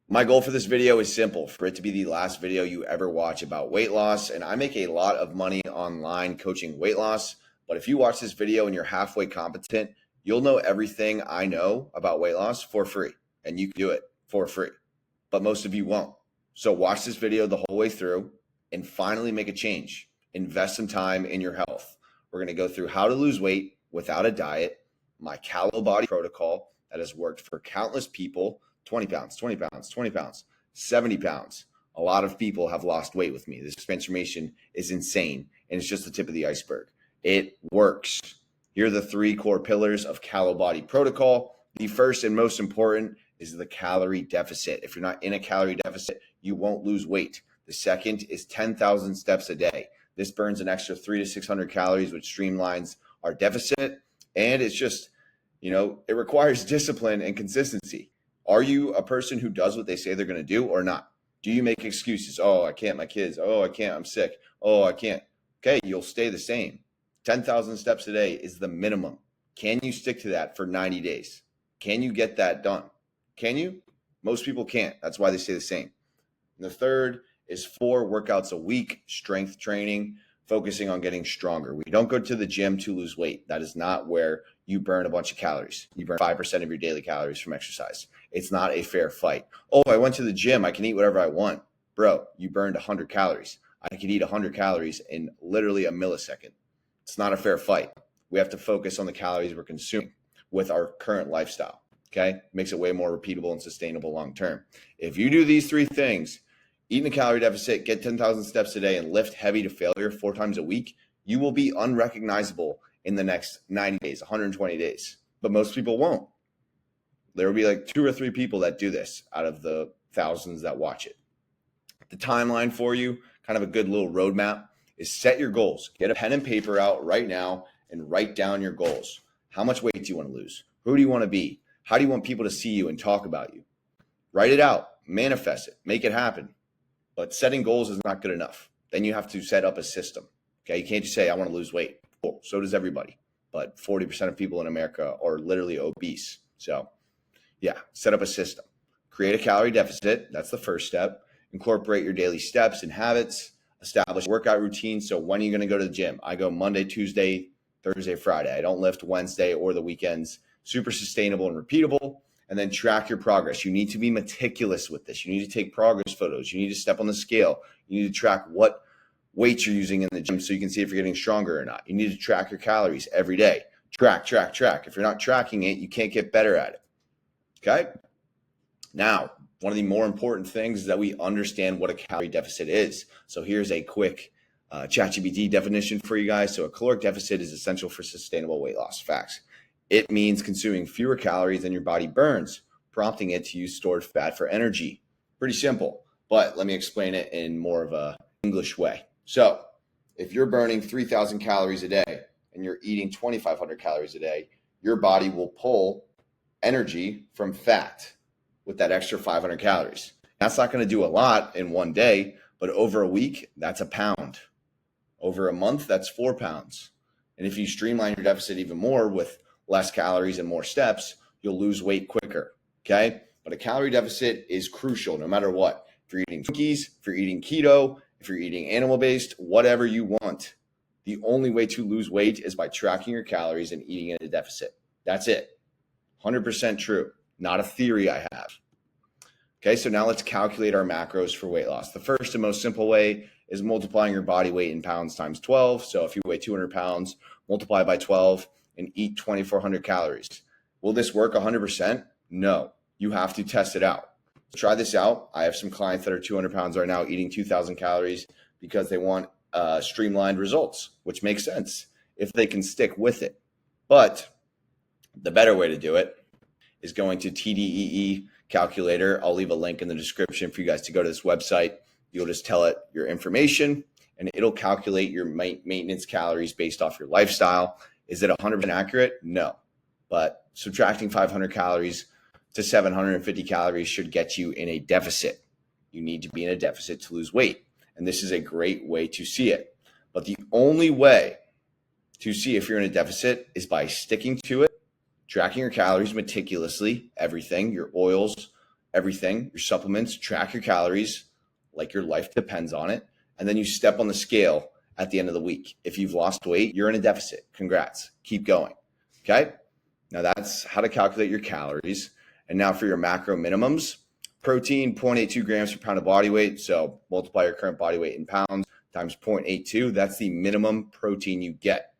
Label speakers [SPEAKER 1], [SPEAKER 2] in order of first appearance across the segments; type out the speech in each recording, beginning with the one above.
[SPEAKER 1] My goal for this video is simple, for it to be the last video you ever watch about weight loss. And I make a lot of money online coaching weight loss. But if you watch this video and you're halfway competent, you'll know everything I know about weight loss for free. And you can do it for free. But most of you won't. So watch this video the whole way through and finally make a change. Invest some time in your health. We're going to go through how to lose weight without a diet, my calorie body protocol that has worked for countless people. 20 pounds, 20 pounds, 20 pounds, 70 pounds. A lot of people have lost weight with me. This transformation is insane, and it's just the tip of the iceberg. It works. Here are the 3 core pillars of calorie body protocol. The first and most important is the calorie deficit. If you're not in a calorie deficit, you won't lose weight. The second is 10,000 steps a day. This burns an extra 300 to 600 calories, which streamlines our deficit. And it's just, it requires discipline and consistency. Are you a person who does what they say they're going to do or not? Do you make excuses? Oh, I can't, my kids. Oh, I can't, I'm sick. Oh, I can't. Okay, you'll stay the same. 10,000 steps a day is the minimum. Can you stick to that for 90 days? Can you get that done? Can you? Most people can't. That's why they stay the same. And the third is 4 workouts a week, strength training, focusing on getting stronger. We don't go to the gym to lose weight. That is not where you burn a bunch of calories. You burn 5% of your daily calories from exercise. It's not a fair fight. Oh, I went to the gym. I can eat whatever I want. Bro, you burned 100 calories. I could eat 100 calories in literally a millisecond. It's not a fair fight. We have to focus on the calories we're consuming with our current lifestyle. Okay? Makes it way more repeatable and sustainable long term. If you do these 3 things, eat in a calorie deficit, get 10,000 steps a day, and lift heavy to failure 4 times a week, you will be unrecognizable in the next 90 days, 120 days. But most people won't. There will be like 2 or 3 people that do this out of the thousands that watch it. The timeline for you, kind of a good little roadmap, is set your goals. Get a pen and paper out right now and write down your goals. How much weight do you want to lose? Who do you want to be? How do you want people to see you and talk about you? Write it out, manifest it, make it happen. But setting goals is not good enough. Then you have to set up a system. Okay, you can't just say, I want to lose weight. Cool. So does everybody. But 40% of people in America are literally obese. So yeah, set up a system. Create a calorie deficit. That's the first step. Incorporate your daily steps and habits. Establish a workout routine. So when are you going to go to the gym? I go Monday, Tuesday, Thursday, Friday. I don't lift Wednesday or the weekends. Super sustainable and repeatable. And then track your progress. You need to be meticulous with this. You need to take progress photos. You need to step on the scale. You need to track what weights you're using in the gym so you can see if you're getting stronger or not. You need to track your calories every day. Track. If you're not tracking it, you can't get better at it. Okay? Now, one of the more important things is that we understand what a calorie deficit is. So here's a quick ChatGPT definition for you guys. So a caloric deficit is essential for sustainable weight loss. Facts. It means consuming fewer calories than your body burns, prompting it to use stored fat for energy. Pretty simple, but let me explain it in more of a English way. So if you're burning 3,000 calories a day and you're eating 2,500 calories a day, your body will pull energy from fat with that extra 500 calories. That's not going to do a lot in one day, but over a week, that's a pound. Over a month, that's 4 pounds. And if you streamline your deficit even more with less calories and more steps, you'll lose weight quicker, okay? But a calorie deficit is crucial no matter what. If you're eating cookies, if you're eating keto, if you're eating animal-based, whatever you want, the only way to lose weight is by tracking your calories and eating in a deficit. That's it. 100% true. Not a theory I have. Okay, so now let's calculate our macros for weight loss. The first and most simple way is multiplying your body weight in pounds times 12. So if you weigh 200 pounds, multiply by 12 and eat 2,400 calories. Will this work 100%? No. You have to test it out. Try this out. I have some clients that are 200 pounds right now eating 2,000 calories because they want streamlined results, which makes sense if they can stick with it. But the better way to do it is going to TDEE calculator. I'll leave a link in the description for you guys to go to this website. You'll just tell it your information and it'll calculate your maintenance calories based off your lifestyle. Is it 100% accurate? No. But subtracting 500 calories to 750 calories should get you in a deficit. You need to be in a deficit to lose weight. And this is a great way to see it. But the only way to see if you're in a deficit is by sticking to it, tracking your calories meticulously, everything, your oils, everything, your supplements, track your calories like your life depends on it. And then you step on the scale at the end of the week. If you've lost weight, you're in a deficit. Congrats. Keep going. Okay. Now that's how to calculate your calories. And now for your macro minimums, protein, 0.82 grams per pound of body weight. So multiply your current body weight in pounds times 0.82. That's the minimum protein you get.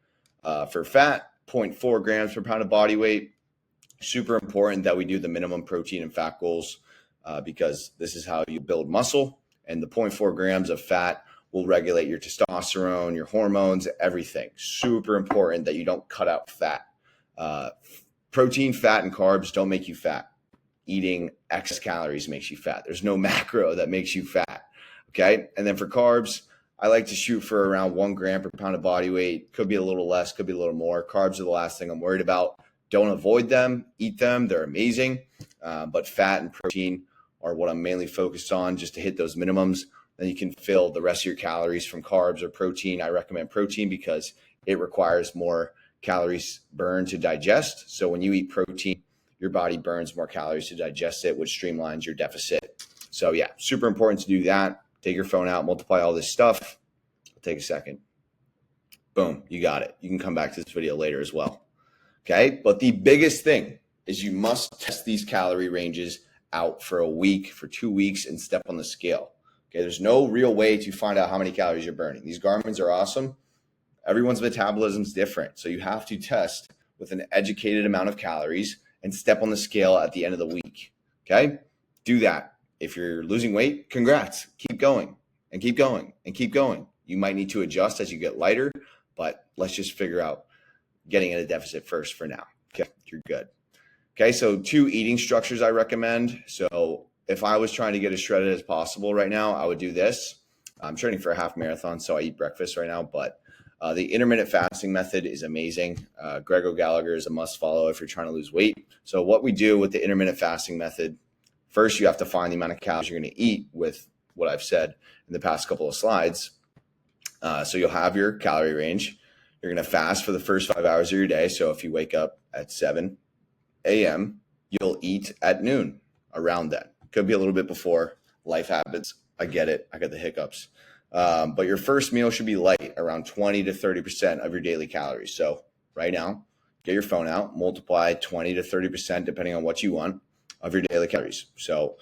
[SPEAKER 1] For fat, 0.4 grams per pound of body weight. Super important that we do the minimum protein and fat goals because this is how you build muscle. And the 0.4 grams of fat will regulate your testosterone, your hormones, everything. Super important that you don't cut out fat. Protein, fat, and carbs don't make you fat. Eating excess calories makes you fat. There's no macro that makes you fat. Okay. And then for carbs, I like to shoot for around 1 gram per pound of body weight. Could be a little less, could be a little more. Carbs are the last thing I'm worried about. Don't avoid them, eat them. They're amazing. But fat and protein are what I'm mainly focused on just to hit those minimums. Then you can fill the rest of your calories from carbs or protein. I recommend protein because it requires more calories burned to digest. So when you eat protein, your body burns more calories to digest it, which streamlines your deficit. So yeah, super important to do that. Take your phone out, multiply all this stuff. Take a second. Boom, you got it. You can come back to this video later as well. Okay, but the biggest thing is you must test these calorie ranges out for a week, for 2 weeks, and step on the scale. Okay, there's no real way to find out how many calories you're burning. These Garmins are awesome. Everyone's metabolism is different. So you have to test with an educated amount of calories and step on the scale at the end of the week. Okay, do that. If you're losing weight, congrats. Keep going and keep going and keep going. You might need to adjust as you get lighter, but let's just figure out getting in a deficit first for now. Okay, you're good. Okay, so 2 eating structures I recommend. So if I was trying to get as shredded as possible right now, I would do this. I'm training for a half marathon, so I eat breakfast right now, but the intermittent fasting method is amazing. Greg O'Gallagher is a must follow if you're trying to lose weight. So what we do with the intermittent fasting method, first you have to find the amount of calories you're going to eat with what I've said in the past couple of slides. So you'll have your calorie range. You're going to fast for the first 5 hours of your day. So if you wake up at 7 a.m., you'll eat at noon, around that. Could be a little bit before. Life happens. I get it. I got the hiccups. But your first meal should be light, around 20 to 30% of your daily calories. So right now, get your phone out, multiply 20 to 30%, depending on what you want, of your daily calories. So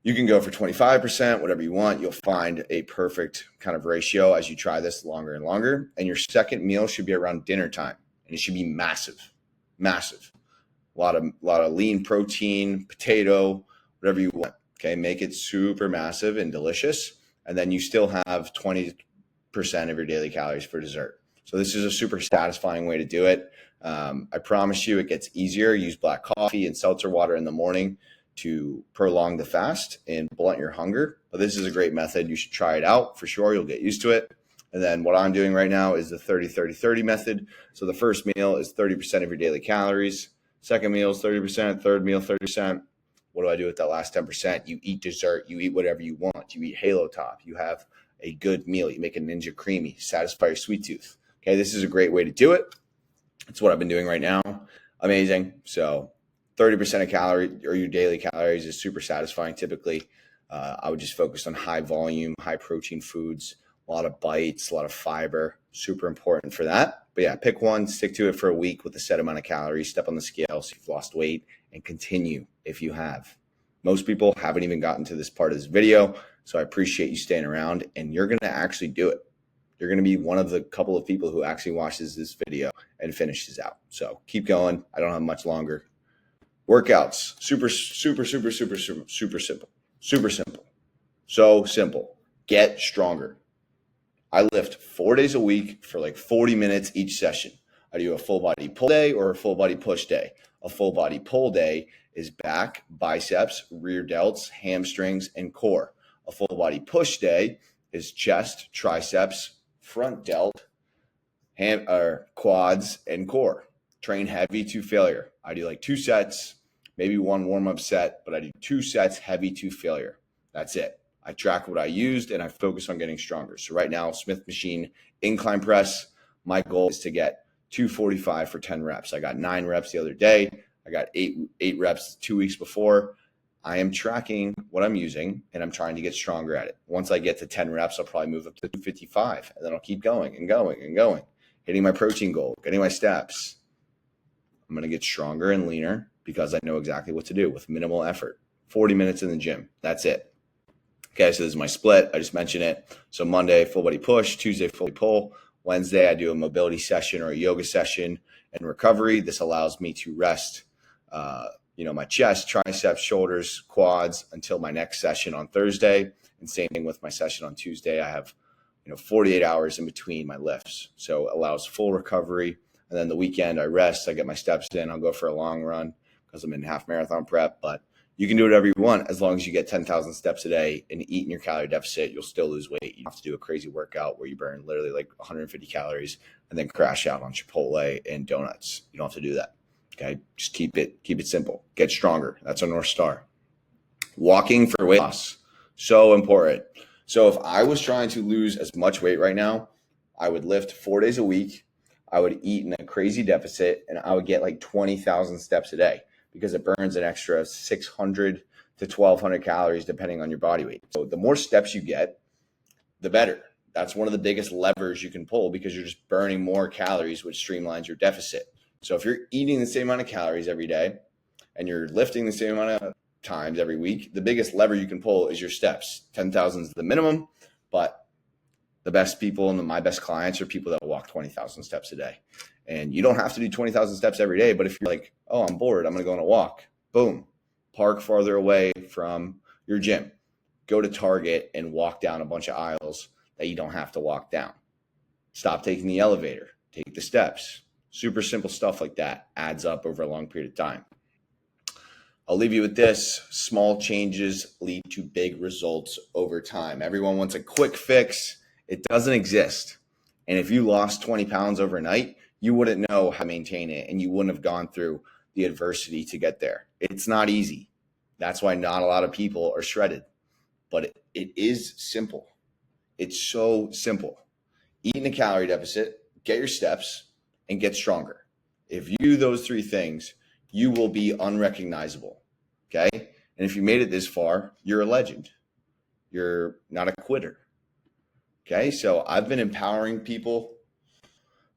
[SPEAKER 1] you can go for 25%, whatever you want. You'll find a perfect kind of ratio as you try this longer and longer. And your second meal should be around dinner time. And it should be massive, massive. A lot of lean protein, potato, whatever you want. Okay, make it super massive and delicious. And then you still have 20% of your daily calories for dessert. So this is a super satisfying way to do it. I promise you it gets easier. Use black coffee and seltzer water in the morning to prolong the fast and blunt your hunger. But this is a great method. You should try it out for sure. You'll get used to it. And then what I'm doing right now is the 30-30-30 method. So the first meal is 30% of your daily calories. Second meal is 30%. Third meal, 30%. What do I do with that last 10%? You eat dessert. You eat whatever you want. You eat Halo Top. You have a good meal. You make a Ninja Creamy. Satisfy your sweet tooth. Okay, this is a great way to do it. It's what I've been doing right now. Amazing. So 30% of calorie or your daily calories is super satisfying typically. I would just focus on high volume, high protein foods, a lot of bites, a lot of fiber, super important for that. But yeah, pick one, stick to it for a week with a set amount of calories, step on the scale so you've lost weight, and continue if you have. Most people haven't even gotten to this part of this video, so I appreciate you staying around, and you're going to actually do it. You're going to be one of the couple of people who actually watches this video and finishes out. So keep going. I don't have much longer. Workouts, super simple. Super simple. So simple. Get stronger. I lift 4 days a week for like 40 minutes each session. I do a full body pull day or a full body push day. A full body pull day is back, biceps, rear delts, hamstrings, and core. A full body push day is chest, triceps, front delt, quads, and core. Train heavy to failure. I do like 2 sets, maybe 1 warm-up set, but I do 2 sets heavy to failure. That's it. I track what I used and I focus on getting stronger. So right now, Smith machine incline press, my goal is to get 245 for 10 reps. I got 9 reps the other day. I got eight reps 2 weeks before. I am tracking what I'm using and I'm trying to get stronger at it. Once I get to 10 reps, I'll probably move up to 255, and then I'll keep going and going and going, hitting my protein goal, getting my steps. I'm going to get stronger and leaner because I know exactly what to do with minimal effort. 40 minutes in the gym. That's it. Okay, so this is my split. I just mentioned it. So Monday, full body push. Tuesday, full body pull. Wednesday, I do a mobility session or a yoga session and recovery. This allows me to rest my chest, triceps, shoulders, quads until my next session on Thursday. And same thing with my session on Tuesday. I have 48 hours in between my lifts. So it allows full recovery. And then the weekend I rest, I get my steps in. I'll go for a long run because I'm in half marathon prep. But you can do whatever you want as long as you get 10,000 steps a day and eat in your calorie deficit. You'll still lose weight. You don't have to do a crazy workout where you burn literally like 150 calories and then crash out on Chipotle and donuts. You don't have to do that. Okay, just keep it simple. Get stronger. That's our North Star. Walking for weight loss, so important. So if I was trying to lose as much weight right now, I would lift 4 days a week. I would eat in a crazy deficit, and I would get like 20,000 steps a day because it burns an extra 600 to 1,200 calories depending on your body weight. So the more steps you get, the better. That's one of the biggest levers you can pull because you're just burning more calories, which streamlines your deficit. So if you're eating the same amount of calories every day and you're lifting the same amount of times every week, the biggest lever you can pull is your steps. 10,000 is the minimum, but the best people and my best clients are people that walk 20,000 steps a day. And you don't have to do 20,000 steps every day, but if you're like, oh, I'm bored, I'm going to go on a walk, boom, park farther away from your gym. Go to Target and walk down a bunch of aisles that you don't have to walk down. Stop taking the elevator, take the steps. Super simple stuff like that adds up over a long period of time. I'll leave you with this. Small changes lead to big results over time. Everyone wants a quick fix. It doesn't exist. And if you lost 20 pounds overnight, you wouldn't know how to maintain it and you wouldn't have gone through the adversity to get there. It's not easy. That's why not a lot of people are shredded. But it is simple. It's so simple. Eat in a calorie deficit, get your steps, and get stronger. If you do those three things, you will be unrecognizable, okay? And if you made it this far, you're a legend. You're not a quitter, okay? So I've been empowering people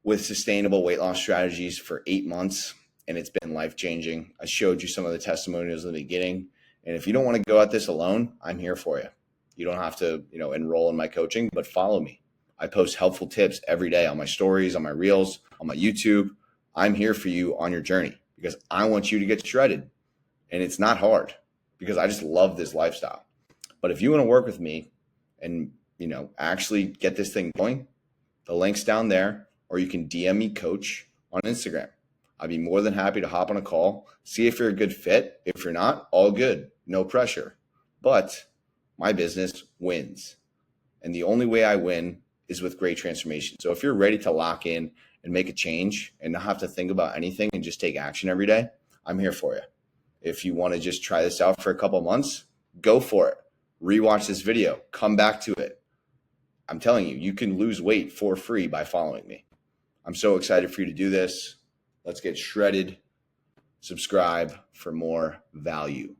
[SPEAKER 1] with sustainable weight loss strategies for 8 months, and it's been life-changing. I showed you some of the testimonials in the beginning, and if you don't want to go at this alone, I'm here for you. You don't have to, enroll in my coaching, but follow me. I post helpful tips every day on my stories, on my reels, on my YouTube. I'm here for you on your journey because I want you to get shredded. And it's not hard because I just love this lifestyle. But if you want to work with me and, actually get this thing going, the link's down there, or you can DM me coach on Instagram. I'd be more than happy to hop on a call, see if you're a good fit. If you're not, all good, no pressure. But my business wins. And the only way I win is with great transformation. So if you're ready to lock in and make a change and not have to think about anything and just take action every day, I'm here for you. If you want to just try this out for a couple months, go for it. Rewatch this video, come back to it. I'm telling you, you can lose weight for free by following me. I'm so excited for you to do this. Let's get shredded. Subscribe for more value.